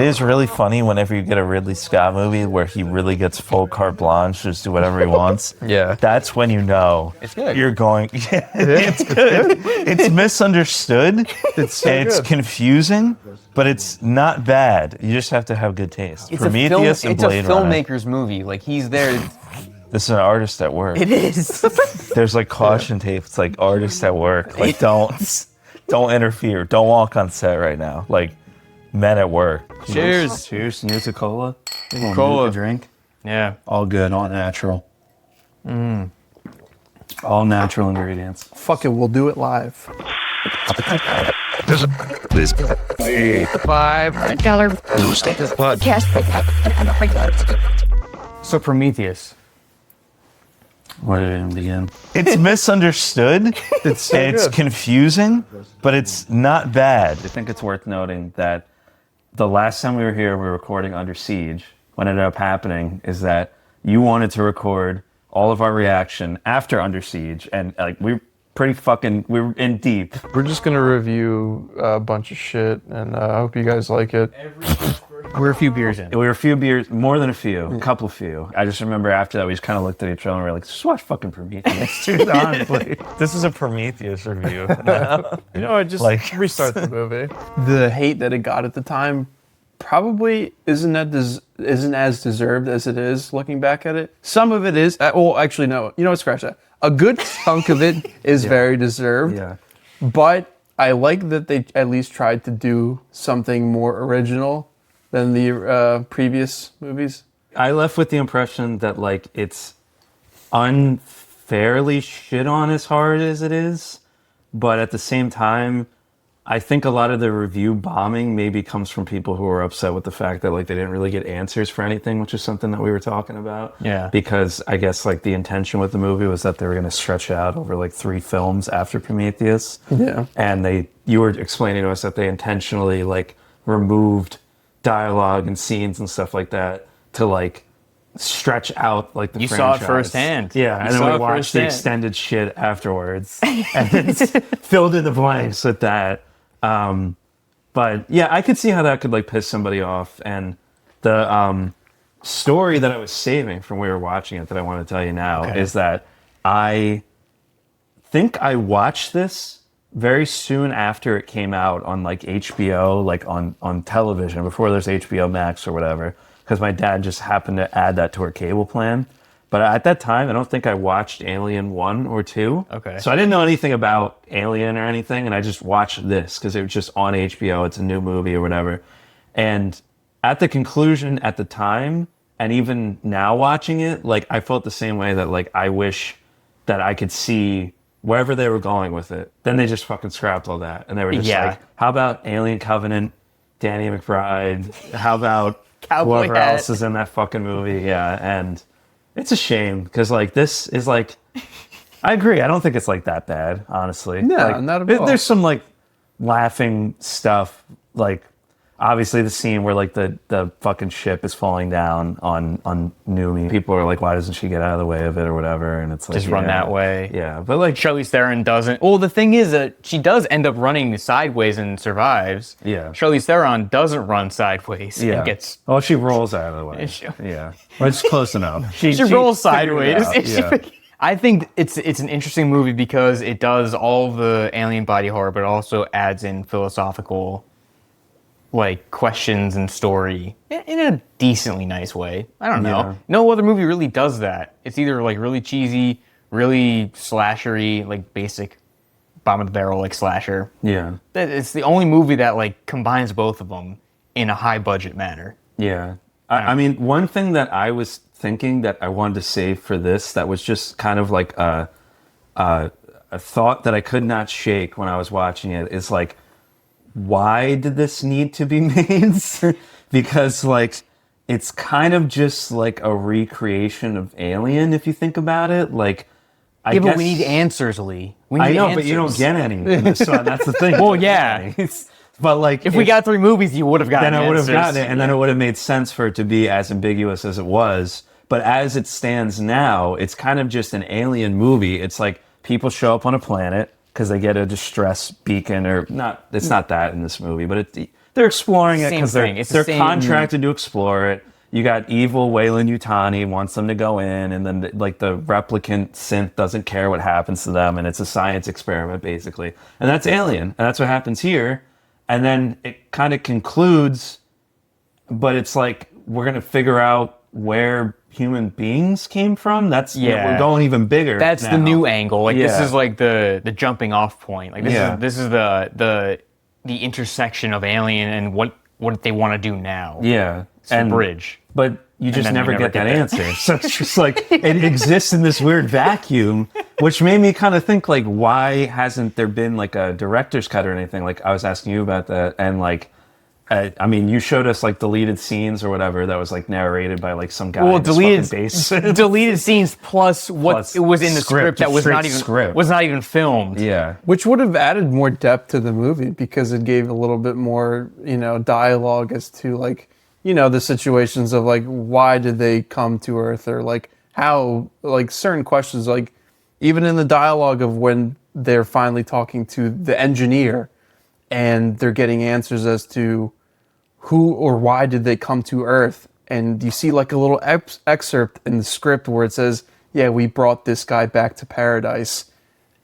is really funny whenever you get a Ridley Scott movie where he really gets full carte blanche, just do whatever he wants. Yeah. That's when you know It's good. you're going, yeah, it's good. It's misunderstood. It's confusing, but it's not bad. You just have to have good taste. Prometheus and Blade Runner. It's a filmmaker's movie. Like, he's there. This is an artist at work. It is. There's like caution tape. It's like artist at work. Like don't interfere. Don't walk on set right now. Like men at work. Cheers. Cheers. Nuka Cola. Cola. Drink. Yeah. All good. All natural. All natural ingredients. Fuck it, we'll do it live. This $5 podcast. So Prometheus. Where did it begin? It's misunderstood. It's confusing, but it's not bad. I think it's worth noting that the last time we were here, we were recording Under Siege. What ended up happening is that you wanted to record all of our reaction after Under Siege, and like we were in deep. We're just gonna review a bunch of shit, and I hope you guys like it. We're a few beers in. We were a few beers, more than a few, a couple few. I just remember after that, we just kind of looked at each other and we were like, just watch fucking Prometheus, dude, honestly. This is a Prometheus review. You know, I just restart the movie. The hate that it got at the time probably isn't as deserved as it is looking back at it. Some of it is. Well, actually, no. You know what? Scratch that. A good chunk of it is very deserved. Yeah. But I like that they at least tried to do something more original than the previous movies. I left with the impression that like it's unfairly shit on as hard as it is, but at the same time, I think a lot of the review bombing maybe comes from people who are upset with the fact that like they didn't really get answers for anything, which is something that we were talking about. Yeah. Because I guess like the intention with the movie was that they were going to stretch out over like 3 films after Prometheus. Yeah. And you were explaining to us that they intentionally like removed dialogue and scenes and stuff like that to like stretch out like the You franchise. saw it firsthand. Yeah, and then we watched the extended shit afterwards and it's filled in the blanks with that. But yeah, I could see how that could like piss somebody off. And the story that I was saving from when we were watching it that I want to tell you now is that I think I watched this very soon after it came out on like HBO, like on television before there's HBO Max or whatever, because my dad just happened to add that to our cable plan. But at that time, I don't think I watched Alien 1 or 2. Okay. So I didn't know anything about Alien or anything, and I just watched this because it was just on HBO. It's a new movie or whatever. And at the conclusion at the time, and even now watching it, like I felt the same way that like I wish that I could see wherever they were going with it. Then they just fucking scrapped all that. And they were just like, how about Alien Covenant, Danny McBride? How about whoever else is in that fucking movie? Yeah, and it's a shame because like this is like, I agree. I don't think it's like that bad, honestly. No, like, not at all. There's some like laughing stuff, like obviously the scene where like the fucking ship is falling down on Numi. People are like, why doesn't she get out of the way of it or whatever? And it's like, Just run that way. Yeah, but like Charlize Theron doesn't. Well, the thing is that she does end up running sideways and survives. Yeah. Charlize Theron doesn't run sideways and gets. Oh, she rolls out of the way. Yeah, well, it's close enough. She rolls sideways. Yeah. I think it's an interesting movie because it does all the alien body horror, but also adds in philosophical like questions and story in a decently nice way. I don't know. Yeah. No other movie really does that. It's either like really cheesy, really slashery, like basic bottom of the barrel like slasher. Yeah. It's the only movie that like combines both of them in a high budget manner. Yeah. I mean, one thing that I was thinking that I wanted to save for this that was just kind of like a thought that I could not shake when I was watching it is like, why did this need to be made? Because like it's kind of just like a recreation of Alien if you think about it. Like I guess, but we need answers, Lee. We need I know, answers. but you don't get any in this one. That's the thing. Well, yeah. But like if we got 3 movies, you would have gotten then I would have answers. gotten it, and then it would have made sense for it to be as ambiguous as it was. But as it stands now, it's kind of just an alien movie. It's like people show up on a planet because they get a distress beacon or not. It's not that in this movie, but they're exploring it Same because thing. It's the they're same- contracted to explore it. You got evil Wayland Yutani wants them to go in, and then like the replicant synth doesn't care what happens to them, and it's a science experiment basically. And that's Alien, and that's what happens here. And then it kind of concludes, but it's like we're gonna figure out where human beings came from. That's we're going even bigger. That's now. the new angle. Like this Yeah. is like the jumping off point. Like this is the intersection of Alien and what they want to do now. Yeah, It's the bridge. But you just then never you never get that get there. answer. So it's just like it exists in this weird vacuum, which made me kind of think like, why hasn't there been like a director's cut or anything? Like I was asking you about that, and like, I mean, you showed us like deleted scenes or whatever that was like narrated by like some guy. Well, in this fucking basement. deleted scenes plus what Plus it was in the script, script that was not straight even script. was not even filmed. Yeah, Which would have added more depth to the movie because it gave a little bit more, dialogue as to like, the situations of like why did they come to Earth or like how like certain questions like even in the dialogue of when they're finally talking to the engineer and they're getting answers as to who or why did they come to Earth, and you see like a little excerpt in the script where it says, yeah, we brought this guy back to paradise,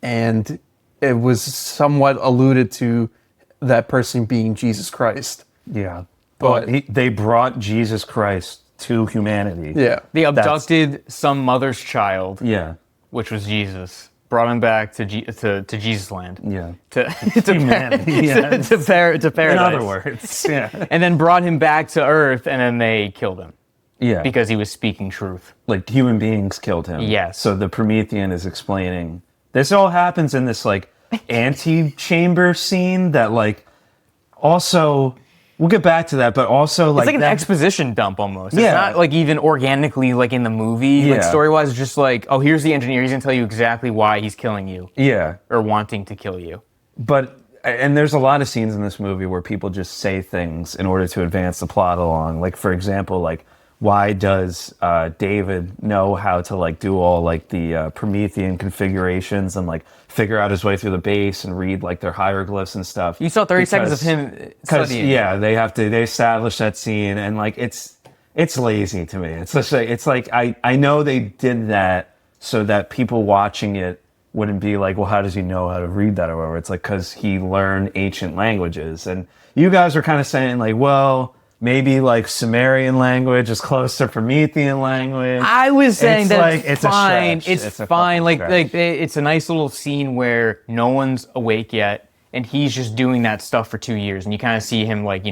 and it was somewhat alluded to that person being Jesus Christ. yeah. But- They brought Jesus Christ to humanity. Yeah. They abducted some mother's child, Yeah. which was Jesus, brought him back to Jesus land. Yeah. To Humanity, yeah. to paradise. In other words, yeah. And then brought him back to Earth, and then they killed him Yeah. because he was speaking truth. Like human beings killed him. Yes. So the Promethean is explaining this all happens in this like antechamber scene that like also we'll get back to that, but also It's like an that, exposition dump almost. It's Yeah. not like even organically like in the movie, like Yeah. story-wise. It's just like, oh, here's the engineer. He's gonna tell you exactly why he's killing you Yeah. or wanting to kill you. But and there's a lot of scenes in this movie where people just say things in order to advance the plot along. Like for example, like why does David know how to like do all like the Promethean configurations and like figure out his way through the base and read like their hieroglyphs and stuff? You saw 30 seconds of him Because studying. yeah, they establish that scene, and like it's lazy to me. It's like I know they did that so that people watching it wouldn't be like, well, how does he know how to read that or whatever? It's like because he learned ancient languages, and you guys are kind of saying like, well, maybe like Sumerian language is close to Promethean language. I was saying It's that like, it's it's a fine. stretch. It's It's a fine. fucking Like stretch. it's a nice little scene where no one's awake yet, and he's just doing that stuff for 2 years, and you kind of see him like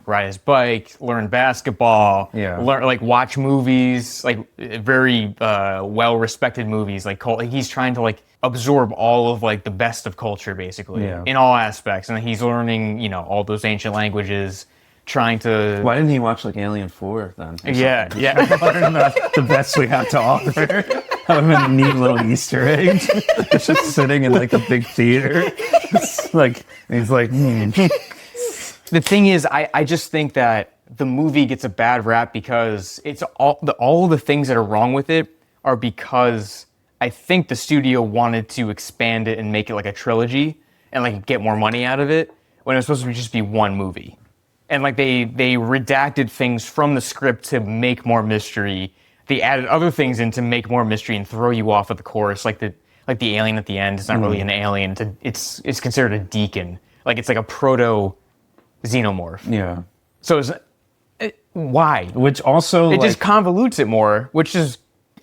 ride his bike, learn basketball, learn like watch movies, like very well respected movies, like he's trying to like absorb all of like the best of culture basically in all aspects, and he's learning all those ancient languages. Trying to. Why didn't he watch like Alien 4 then? Yeah. Learn the best we have to offer. That would have been a neat little Easter egg. It's just sitting in like a big theater. It's like he's like. The thing is, I just think that the movie gets a bad rap because it's all the things that are wrong with it are because I think the studio wanted to expand it and make it like a trilogy and like get more money out of it when it was supposed to just be one movie. And like they redacted things from the script to make more mystery. They added other things in to make more mystery and throw you off of the course. Like the alien at the end, it's not really an alien. It's considered a deacon. Like it's like a proto xenomorph. Yeah. So why? Which also It just convolutes it more, which is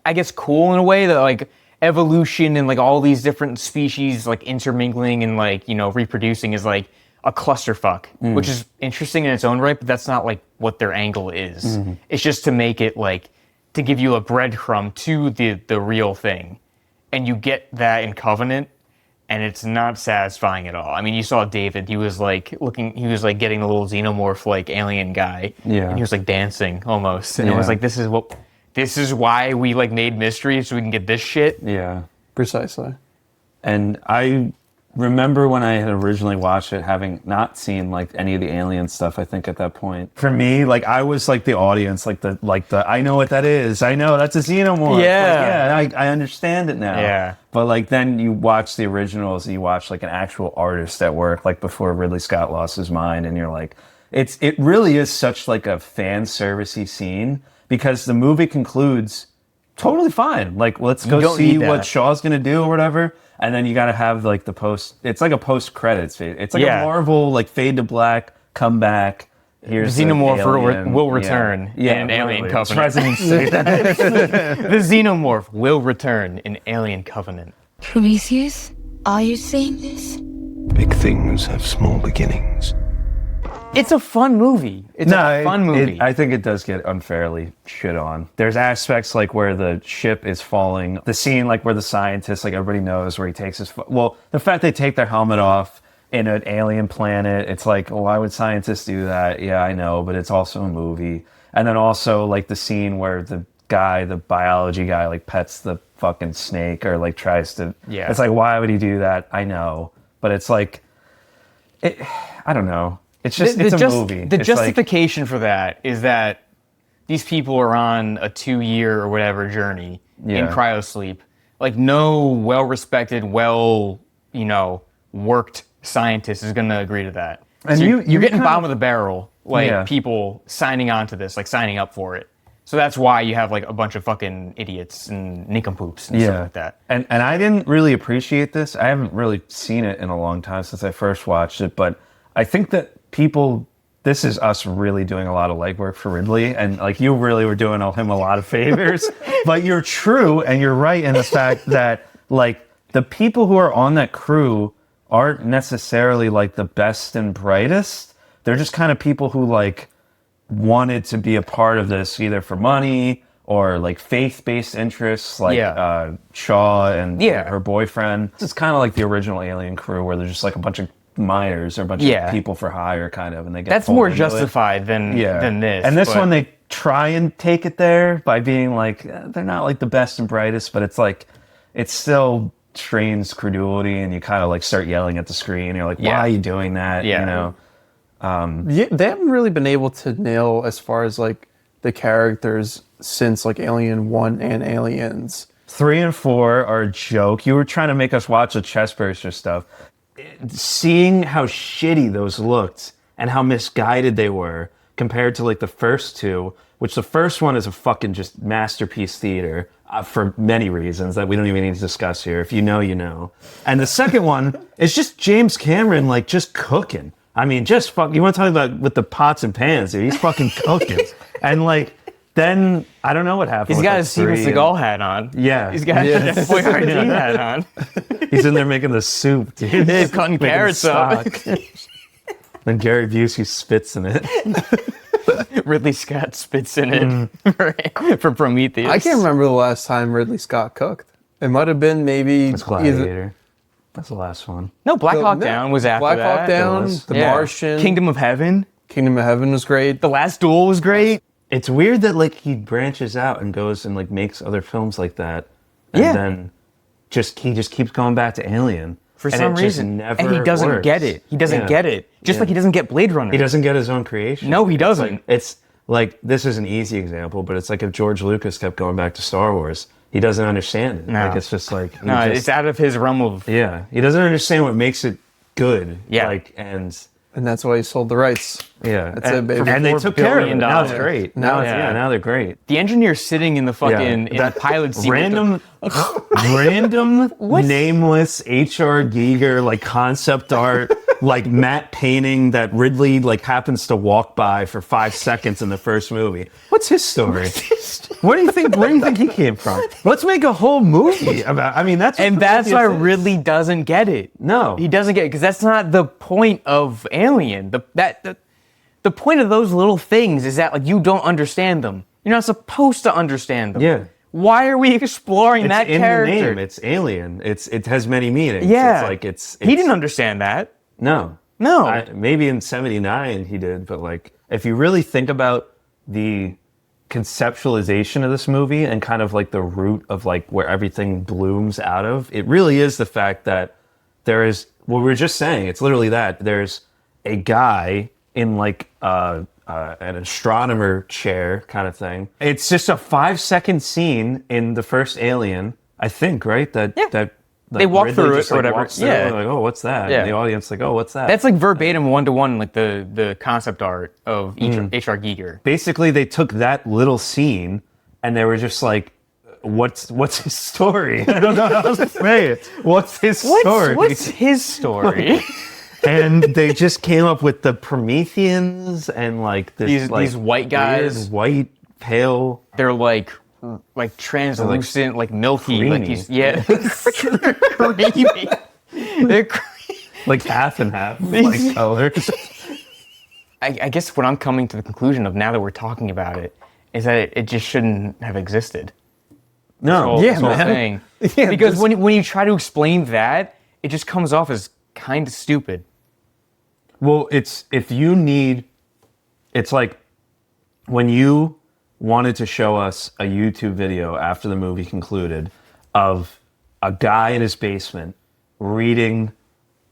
I guess cool in a way that like evolution and like all these different species like intermingling and like reproducing is like a clusterfuck, which is interesting in its own right, but that's not like what their angle is. It's just to make it like to give you a breadcrumb to the real thing, and you get that in Covenant, and it's not satisfying at all. I mean, you saw David; he was like getting a little xenomorph like alien guy, and he was like dancing almost, and it was like this is why we like made mystery so we can get this shit. Yeah, Precisely. and I remember when I had originally watched it, having not seen like any of the alien stuff. I think at that point, for me, like I was like the audience, like the I know what that is. I know that's a xenomorph. Yeah, I understand it now. Yeah, but like then you watch the originals, and you watch like an actual artist at work, like before Ridley Scott lost his mind, and you're like, it really is such like a fan servicey scene because the movie concludes totally fine. Like, let's go see what Shaw's gonna do or whatever. And then you gotta have like the it's like a post credits. It's like a Marvel like fade to black, come back. Here's the Xenomorph will return in Alien Covenant. Presidents say that. The Xenomorph will return in Alien Covenant. Prometheus, are you seeing this? Big things have small beginnings. It's a fun movie. It's a fun movie. I think it does get unfairly shit on. There's aspects like where the ship is falling, the scene like where the scientist, like everybody knows where he takes his... Well, the fact they take their helmet off in an alien planet, it's like, why would scientists do that? Yeah, I know, but it's also a movie. And then also like the scene where the biology guy, like pets the fucking snake or like tries to... Yeah. It's like, why would he do that? I know. But it's like... I don't know. It's just, it's a movie. The justification for that is that these people are on a 2-year or whatever journey in cryosleep. Like no well-respected, worked scientist is going to agree to that. And so you're getting bottom of the barrel, people signing on to this, like signing up for it. So that's why you have like a bunch of fucking idiots and nincompoops and stuff like that. And I didn't really appreciate this. I haven't really seen it in a long time since I first watched it, but I think that this is us really doing a lot of legwork for Ridley, and like you really were doing him a lot of favors. But you're true and you're right in the fact that like the people who are on that crew aren't necessarily like the best and brightest. They're just kind of people who like wanted to be a part of this either for money or like faith-based interests, like Shaw and her boyfriend. It's kind of like the original Alien crew where they're just like a bunch of minors or a bunch of people for hire kind of, and they get that's more justified than this. And this one they try and take it there by being like they're not like the best and brightest, but it's like it still strains credulity and you kind of like start yelling at the screen. You're like, why are you doing that? You know, they haven't really been able to nail as far as like the characters since like Alien 1 and Aliens 3 and 4 are a joke. You were trying to make us watch the chestburster stuff. Seeing how shitty those looked and how misguided they were compared to like the first two, which the first one is a fucking just masterpiece theater for many reasons that we don't even need to discuss here. If you know, you know. And the second one is just James Cameron like just cooking. I mean, just fuck. You want to talk about with the pots and pans, dude? He's fucking cooking. And like then I don't know what happened. He's got his Steven Seagal hat on. Yeah. He's got his Boyardee hat on. He's in there making the soup, dude. He's cutting carrots up. Then Gary Busey spits in it. Ridley Scott spits in it for Prometheus. I can't remember the last time Ridley Scott cooked. It might have been maybe... It's Gladiator. That's the last one. No, Black Hawk Down was after that. Black Hawk Down, The Martian. Kingdom of Heaven. Kingdom of Heaven was great. The Last Duel was great. It's weird that like he branches out and goes and like makes other films like that, and then he just keeps going back to Alien for some reason, and he doesn't get it. He doesn't get it. Just like he doesn't get Blade Runner. He doesn't get his own creation. No, he doesn't. It's like this is an easy example, but it's like if George Lucas kept going back to Star Wars, he doesn't understand it. No. Like it's just like it's out of his realm of he doesn't understand what makes it good. And that's why he sold the rights. Yeah, that's it, baby. And they took care of it. Now it's great. Now they're great. The engineer's sitting in the fucking in the pilot seat. Random nameless H.R. Giger like concept art, like matte painting that Ridley like happens to walk by for 5 seconds in the first movie. What's his story? Where do you think he came from? Let's make a whole movie about. I mean, that's why Ridley doesn't get it. No, he doesn't get it because that's not the point of Alien. The point of those little things is that like you don't understand them. You're not supposed to understand them. Yeah. Why are we exploring that character? It's in the name. It's Alien. It has many meanings. Yeah. It's like it's he didn't understand that. No. Maybe in '79 he did, but like if you really think about the conceptualization of this movie and kind of like the root of like where everything blooms out of, it really is the fact that there is what we were just saying. It's literally that there's a guy in like an astronomer chair kind of thing. It's just a 5-second scene in the first Alien, I think, right? That They walk Ridley through just, it or whatever. walks through it, like, oh, what's that? Yeah. And the audience like, oh, what's that? That's like verbatim one-to-one, like the concept art of H.R. Giger. Basically, they took that little scene and they were just like, what's his story? I don't know how else to say it. What's his story? What's his story? And they just came up with the Prometheans and like this, these white guys, weird, white, pale. they're like translucent, like milky, creamy. like these, yeah, they're creamy. They're Like half and half, like colors. I guess what I'm coming to the conclusion of now that we're talking about it is that it just shouldn't have existed. No, This whole thing. Yeah, Because when you try to explain that, it just comes off as kind of stupid. well, it's like when you wanted to show us a YouTube video after the movie concluded of a guy in his basement reading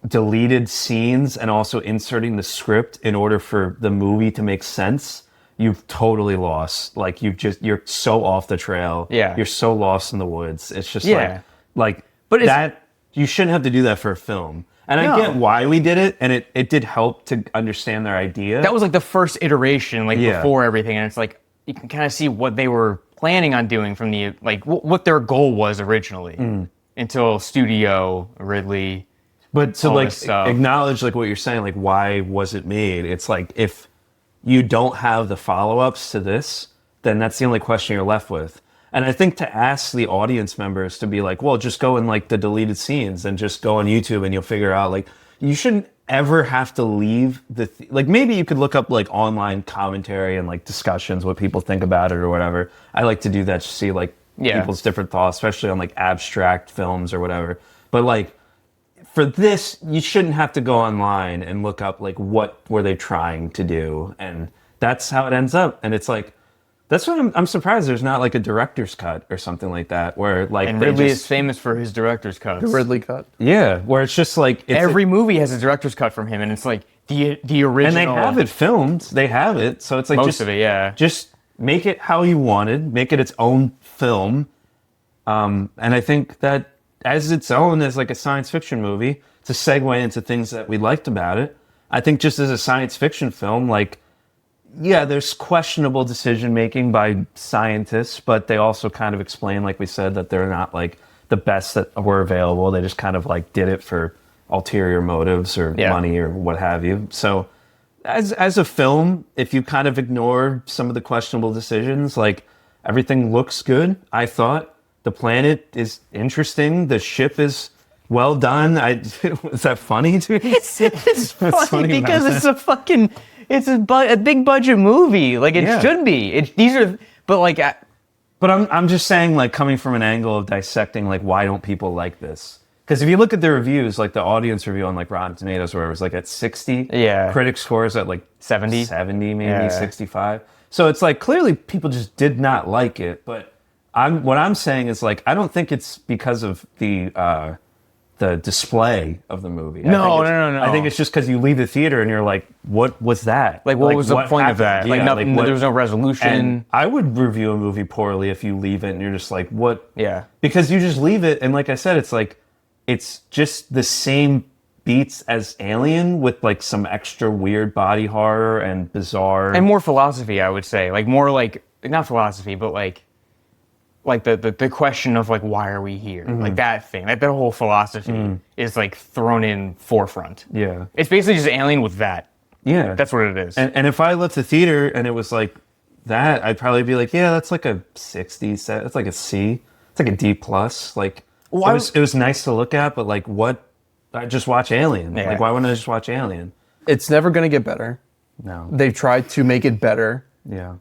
deleted scenes and also inserting the script in order for the movie to make sense. You've totally lost. Like you're so off the trail. Yeah. You're so lost in the woods. It's just Yeah. but that you shouldn't have to do that for a film. And I get why we did it, and it did help to understand their idea. That was like the first iteration, like Yeah. before everything, and it's like you can kind of see what they were planning on doing from the like what their goal was originally until studio Ridley. But to all like this stuff. acknowledge like what you're saying, like why was it made? It's like if you don't have the follow-ups to this, then that's the only question you're left with. And I think to ask the audience members to be like, well, just go in like the deleted scenes and just go on YouTube and you'll figure out like you shouldn't ever have to leave like maybe you could look up like online commentary and like discussions, what people think about it or whatever. I like to do that to see like people's different thoughts, especially on like abstract films or whatever. But like for this, you shouldn't have to go online and look up like what were they trying to do, and that's how it ends up. And it's like that's what I'm surprised there's not like a director's cut or something like that where like And they Ridley just- is famous for his director's cuts. The Ridley cut. yeah, where it's just like it's Every movie has a director's cut from him, and it's like the original. and they have it filmed, they have it, so it's like Most just, of it, yeah. just make it how you wanted, make it its own film, and I think that as its own as like a science fiction movie to segue into things that we liked about it. I think just as a science fiction film, like, yeah, there's questionable decision making by scientists, but they also kind of explain, like we said, that they're not like the best that were available. They just kind of like did it for ulterior motives or money or what have you. So as a film, if you kind of ignore some of the questionable decisions, like everything looks good. I thought the planet is interesting. The ship is well done. Is that funny to you? It's funny, funny because about it's a fucking a big budget movie. Like it should be. But I'm just saying, like, coming from an angle of dissecting, like, why don't people like this? Because if you look at the reviews, like the audience review on like Rotten Tomatoes, where it was like at 60, critic scores at like 70 maybe 65. So it's like clearly people just did not like it. But what I'm saying is like I don't think it's because of the display of the movie. No. I think it's just because you leave the theater and you're like, what was that? Like, what was the point of happened? that? Like, Yeah, nothing. what- There was no resolution. And I would review a movie poorly if you leave it and you're just like, what? Yeah. Because you just leave it, and like I said, it's like, it's just the same beats as Alien with like some extra weird body horror and bizarre. And more philosophy, I would say. Like more like not philosophy, but like the question of like why are we here? Like that thing. Like that whole philosophy is like thrown in forefront. Yeah. It's basically just Alien with that. Yeah. That's what it is. And if I left the theater and it was like that, I'd probably be like, yeah, that's like a 60 set. That's like a C. It's like a D plus. Like it was nice to look at, but like what? I just watch Alien. Yeah. Like why wouldn't I just watch Alien? It's never going to get better. No. They've tried to make it better, Yeah.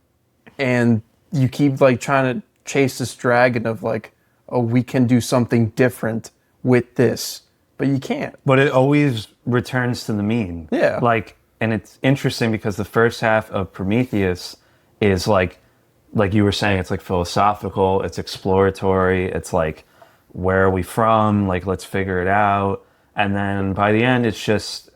and you keep like trying to chase this dragon of like, oh, we can do something different with this, but you can't. But it always returns to the mean. Yeah. Like, and it's interesting because the first half of Prometheus is like you were saying, it's like philosophical, it's exploratory, it's like, where are we from? Like, let's figure it out. And then by the end, it's just,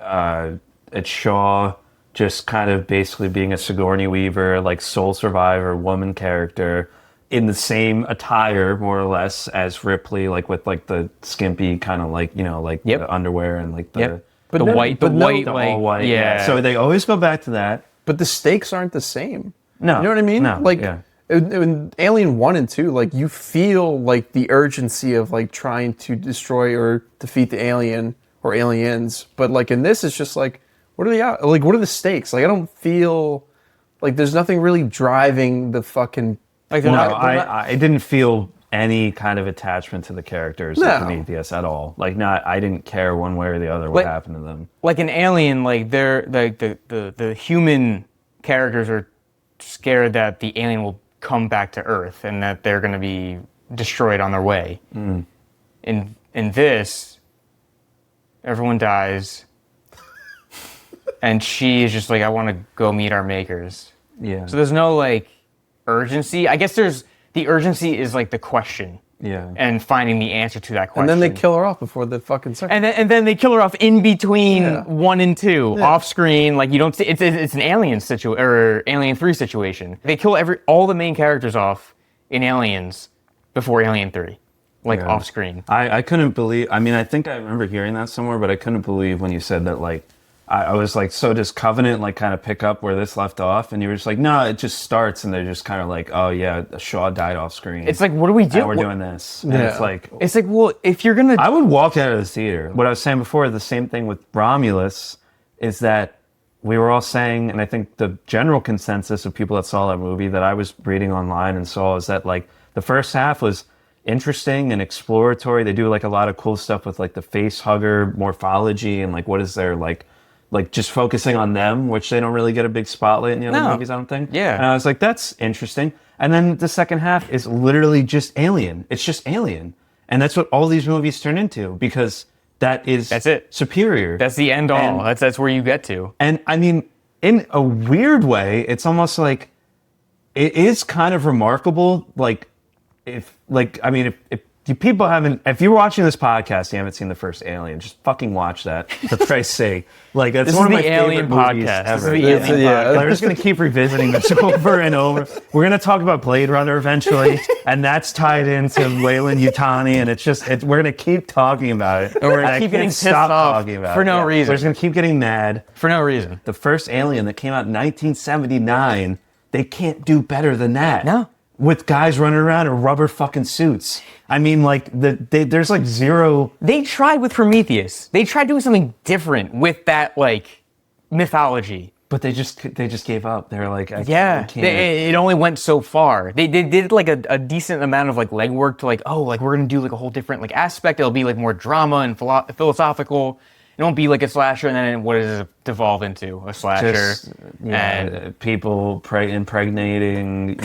it's Shaw just kind of basically being a Sigourney Weaver, like soul survivor, woman character, in the same attire, more or less, as Ripley, like with like the skimpy kind of like, like the underwear and like the But the white, all white. Yeah. So they always go back to that. But the stakes aren't the same. No. You know what I mean? No. Like yeah. in Alien 1 and 2, like you feel like the urgency of like trying to destroy or defeat the alien or aliens. But like in this, it's just like, what are the stakes? Like I don't feel like there's nothing really driving the fucking. Like I didn't feel any kind of attachment to the characters of Prometheus at all. Like I didn't care one way or the other what happened to them. Like in Alien, like they're like the human characters are scared that the alien will come back to Earth and that they're going to be destroyed on their way. In this, everyone dies, and she is just like, I want to go meet our makers. Yeah. So there's no like urgency. I guess the urgency is like the question. Yeah. And finding the answer to that question. And then they kill her off before the fucking second. And then they kill her off in between 1 and 2, off screen. Like you don't see it's an Alien situation or Alien 3 situation. They kill all the main characters off in Aliens before Alien 3, like off screen. I couldn't believe. I mean, I think I remember hearing that somewhere, but I couldn't believe when you said that. Like, I was like, so does Covenant like kind of pick up where this left off? And you were just like, no, it just starts, and they're just kind of like, oh yeah, Shaw died off screen. It's like, what do we do? And we're doing this. And it's like, well, if you're gonna, I would walk out of the theater. What I was saying before, the same thing with Romulus, is that we were all saying, and I think the general consensus of people that saw that movie that I was reading online and saw is that like the first half was interesting and exploratory. They do like a lot of cool stuff with like the face hugger morphology and like what is their like just focusing on them, which they don't really get a big spotlight in the other movies, I don't think. Yeah. And I was like, that's interesting. And then the second half is literally just Alien. It's just Alien. And that's what all these movies turn into, because that's it. Superior. That's the end all. That's where you get to. And I mean, in a weird way, it's almost like it is kind of remarkable. Like if you people haven't, if you're watching this podcast, you haven't seen the first Alien, just fucking watch that, for Christ's sake. Like, that's one of my favorite movies ever. We're just going to keep revisiting this over and over. We're going to talk about Blade Runner eventually, and that's tied into Weyland Yutani, and we're going to keep talking about it. And we're going to keep getting pissed off for no reason. We're just going to keep getting mad. For no reason. The first Alien that came out in 1979, they can't do better than that. No. With guys running around in rubber fucking suits. I mean, like, there's like zero... They tried with Prometheus. They tried doing something different with that, like, mythology. But they just gave up. They're like, I can't. It only went so far. They did, like, a decent amount of, like, legwork to, like, we're going to do, like, a whole different, like, aspect. It'll be, like, more drama and philosophical. It won't be like a slasher, and then what does it devolve into? A slasher. And people impregnating,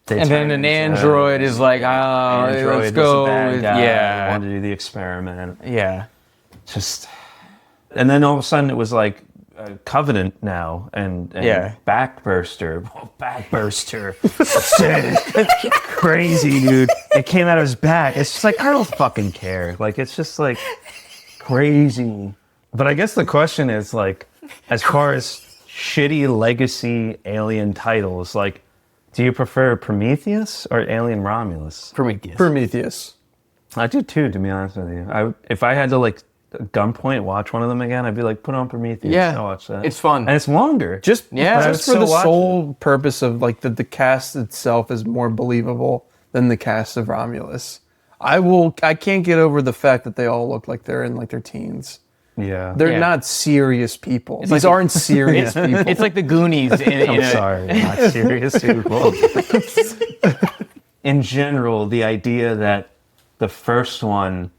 and then an android is like, let's go. I want to do the experiment. Yeah. And then all of a sudden it was like Covenant now and Backburster. Oh, Backburster. It's crazy, dude. It came out of his back. It's just like, I don't fucking care. Like, it's just like crazy. But I guess the question is like, as far as shitty legacy Alien titles, like, do you prefer Prometheus or Alien Romulus? Prometheus. I do too, to be honest with you. If I had to like gunpoint watch one of them again, I'd be like, put on Prometheus. Yeah, I'll watch that. It's fun and it's longer. Just for the sole purpose of like the cast itself is more believable than the cast of Romulus. I can't get over the fact that they all look like they're in like their teens. Yeah, they're not serious people. These aren't serious people. It's like the Goonies. I'm sorry, not serious people. In general, the idea that the first one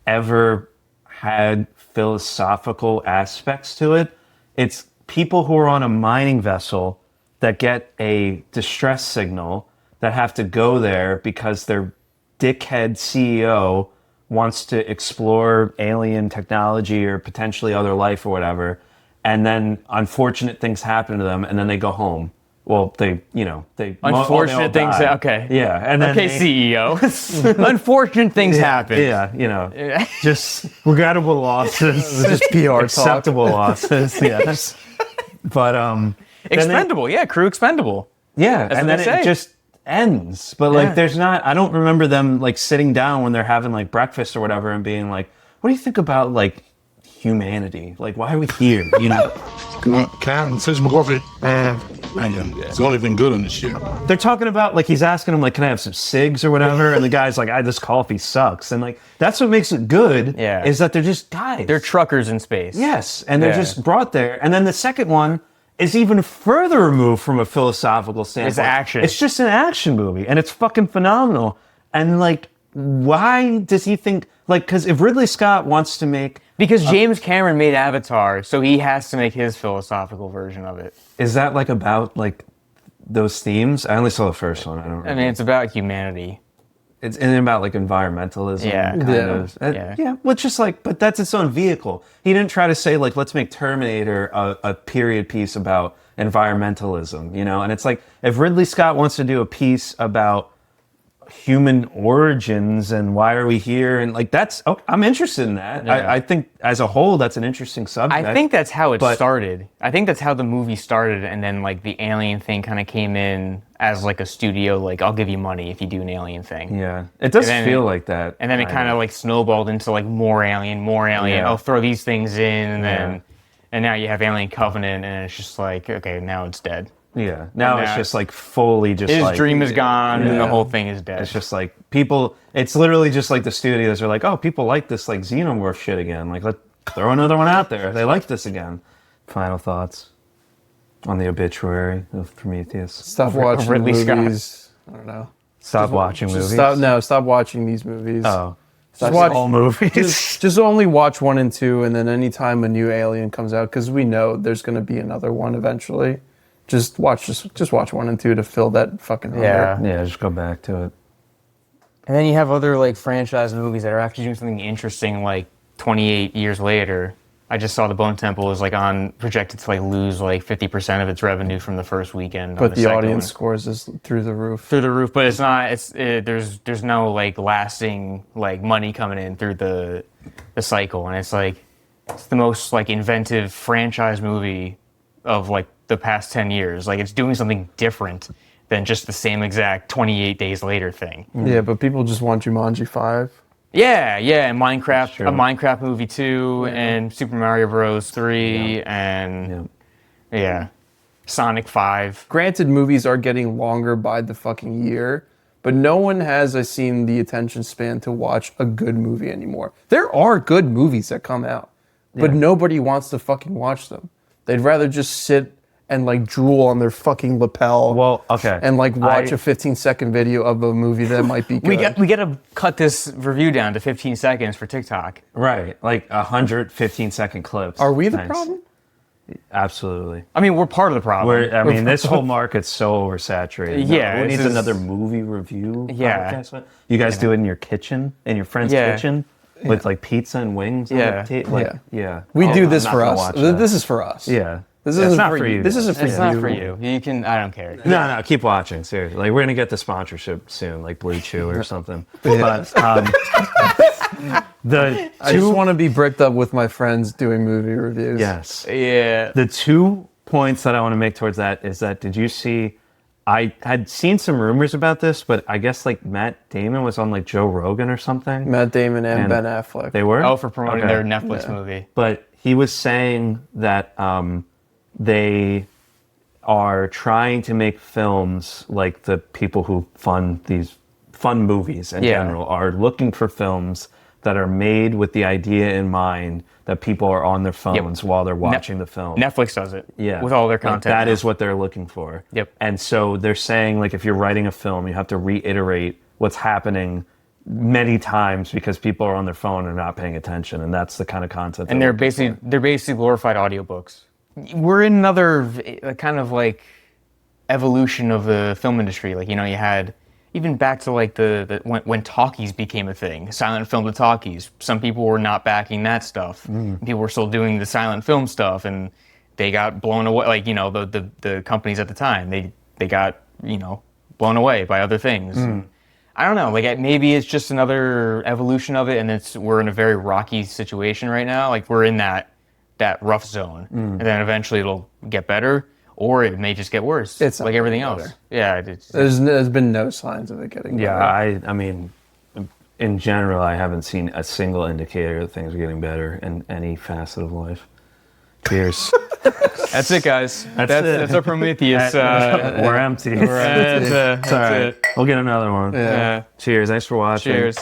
ever had philosophical aspects to it, it's people who are on a mining vessel that get a distress signal that have to go there because their dickhead CEO wants to explore alien technology or potentially other life or whatever, and then unfortunate things happen to them, and then they go home. Well, they unfortunate things. Okay. Yeah, and then CEO. Unfortunate things happen. Yeah, just regrettable losses, just PR acceptable losses. Yes, but expendable. Crew expendable. Yeah, that's and then it just ends, but like there's not. I don't remember them like sitting down when they're having like breakfast or whatever and being like, "What do you think about like humanity? Like, why are we here?" You know. Can finish my coffee. It's the only thing good on the ship. They're talking about like he's asking him like, "Can I have some cigs or whatever?" And the guy's like, "This coffee sucks." And like that's what makes it good. Yeah. Is that they're just guys. They're truckers in space. Yes, and they're just brought there. And then the second one is even further removed from a philosophical standpoint. It's action. It's just an action movie, and it's fucking phenomenal. And like, why does he think like? Because if Ridley Scott wants to make, Because James Cameron made Avatar, so he has to make his philosophical version of it. is that like about like those themes? I only saw the first one. I don't. I mean, it's about humanity. It's about like environmentalism. Yeah. Kind of. Yeah. Well, just like, but that's its own vehicle. He didn't try to say like, let's make Terminator a period piece about environmentalism, you know? And it's like, if Ridley Scott wants to do a piece about human origins and why are we here, and like I'm interested in that. Yeah. I think as a whole that's an interesting subject. I think that's how it But- started. I think that's how the movie started, and then like the alien thing kind of came in as like a studio, like I'll give you money if you do an alien thing. Yeah, it does And then feel like that. And then it kind of like snowballed into like more alien. Yeah. I'll throw these things in, and now you have Alien Covenant, and it's just like, okay, now it's dead. Yeah, now And it's now just like fully just His like dream is gone, and the whole thing is dead. It's just like people. It's literally just like the studios are like, oh, people like this like xenomorph shit again. Like, let's throw another one out there. They like this again. Final thoughts on the obituary of Prometheus. Stop watching Ridley Scott. movies. I don't know. Stop watching Just movies. stop watching these movies. Oh, Just watch all movies. just only watch 1 and 2, and then anytime a new Alien comes out, because we know there's going to be another one eventually. Just watch 1 and 2 to fill that fucking hunger. Yeah. Yeah, just go back to it. And then you have other like franchise movies that are actually doing something interesting like 28 years later. I just saw the Bone Temple is like projected to like lose like 50% of its revenue from the first weekend. But the second audience one. scores is through the roof. Through the roof, but it's not. There's no like lasting like money coming in through the cycle, and it's like it's the most like inventive franchise movie of like the past 10 years. Like it's doing something different than just the same exact 28 days later thing. Yeah, but people just want Jumanji 5. Yeah, and Minecraft, true. a Minecraft movie 2, and Super Mario Bros. 3, and Sonic 5. Granted, movies are getting longer by the fucking year, but no one has, I've seen, the attention span to watch a good movie anymore. There are good movies that come out, but nobody wants to fucking watch them. They'd rather just sit and like drool on their fucking lapel. Well, okay. And like watch a 15-second video of a movie that might be good. We got to cut this review down to 15 seconds for TikTok. Right, like 115-second clips. Are we the Nice. problem? Absolutely. I mean, we're part of the problem. This whole market's so oversaturated. Yeah, Who it's needs just- another movie review? Yeah. podcast? You guys do it in your kitchen, in your friend's kitchen, with like pizza and wings. Yeah. Yeah. We Oh, do I'm this not for gonna us. watch that. This is for us. Yeah. This It's isn't not for for you. you. This isn't for It's you. not for you. You can. I don't care. No, keep watching. Seriously, like we're gonna get the sponsorship soon, like Blue Chew or something. But I the just want to be bricked up with my friends doing movie reviews. yes, Yeah. the 2 points that I want to make towards that is that did you see? I had seen some rumors about this, but I guess like Matt Damon was on like Joe Rogan or something. Matt Damon and And Ben Affleck. They were? Oh, for promoting Okay. their Netflix movie. But he was saying that they are trying to make films like the people who fund these fun movies in general are looking for films that are made with the idea in mind that people are on their phones while they're watching the film. Netflix does it. Yeah. With all their Like, content. that now. is what they're looking for. Yep. And so they're saying, like, if you're writing a film, you have to reiterate what's happening many times because people are on their phone and not paying attention. And that's the kind of content. And they're basically glorified audiobooks. We're in another kind of like evolution of the film industry. Like, you know, you had even back to like when talkies became a thing, silent film to talkies. Some people were not backing that stuff. People were still doing the silent film stuff, and they got blown away. Like, you know, the companies at the time, they got, you know, blown away by other things. And I don't know. Like, maybe it's just another evolution of it, and we're in a very rocky situation right now. Like, we're in that rough zone, and then eventually it'll get better. or it may just get worse. It's not like everything getting else. better. Yeah, There's been no signs of it getting Yeah, better. I mean, in general, I haven't seen a single indicator that things are getting better in any facet of life. Cheers. that's it, guys. That's it. That's our Prometheus. We're empty. That's It's all right. it. We'll get another one. Yeah. Cheers. Thanks for watching. Cheers.